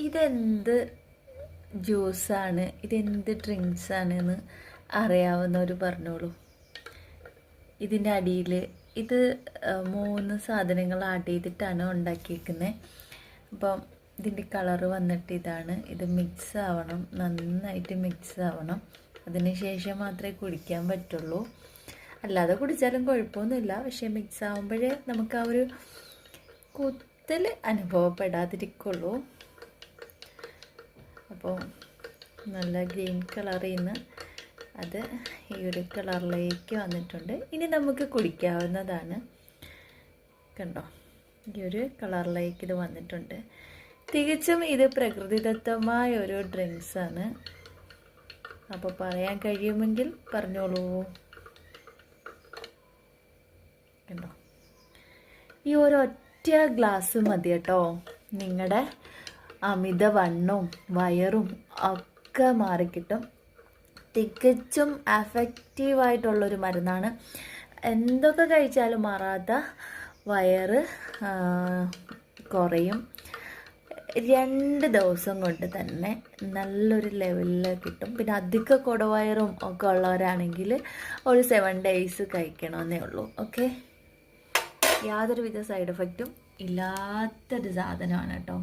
ഇതെന്ത് ജ്യൂസാണ്, ഇതെന്ത് ഡ്രിങ്ക്സാണെന്ന് അറിയാവുന്നവർ പറഞ്ഞോളൂ. ഇതിൻ്റെ അടിയിൽ ഇത് 3 സാധനങ്ങൾ ആഡ് ചെയ്തിട്ടാണ് ഉണ്ടാക്കിയിരിക്കുന്നത്. അപ്പം ഇതിൻ്റെ കളറ് വന്നിട്ട് ഇതാണ്. ഇത് മിക്സ് ആവണം, നന്നായിട്ട് മിക്സ് ആവണം. അതിന് ശേഷം മാത്രമേ കുടിക്കാൻ പറ്റുള്ളൂ. അല്ലാതെ കുടിച്ചാലും കുഴപ്പമൊന്നുമില്ല. പക്ഷേ മിക്സ് ആകുമ്പോഴേ നമുക്ക് ആ ഒരു കുത്തൽ അനുഭവപ്പെടാതിരിക്കുള്ളൂ. അപ്പോൾ നല്ല ഗ്രീൻ കളറിൽ നിന്ന് അത് ഈ ഒരു കളറിലേക്ക് വന്നിട്ടുണ്ട്. ഇനി നമുക്ക് കുടിക്കാവുന്നതാണ്. കണ്ടോ, ഈ ഒരു കളറിലേക്ക് ഇത് വന്നിട്ടുണ്ട്. തികച്ചും ഇത് പ്രകൃതിദത്തമായ ഒരു ഡ്രിങ്ക്സാണ്. അപ്പോൾ പറയാൻ കഴിയുമെങ്കിൽ പറഞ്ഞോളൂ. കണ്ടോ, ഈ ഒരൊറ്റ ഗ്ലാസ് മതി കേട്ടോ, നിങ്ങളുടെ അമിതവണ്ണവും വയറും ഒക്കെ മാറിക്കിട്ടും. തികച്ചും എഫക്റ്റീവായിട്ടുള്ളൊരു മരുന്നാണ്. എന്തൊക്കെ കഴിച്ചാലും മാറാത്ത വയറ് കുറയും. 2 ദിവസം കൊണ്ട് തന്നെ നല്ലൊരു ലെവലിൽ കിട്ടും. പിന്നെ അധിക കുടവയറും ഒക്കെ ഉള്ളവരാണെങ്കിൽ ഒരു 7 days കഴിക്കണമെന്നേ ഉള്ളൂ. ഓക്കെ, യാതൊരുവിധ സൈഡ് എഫക്റ്റും ഇല്ലാത്തൊരു സാധനമാണ് കേട്ടോ.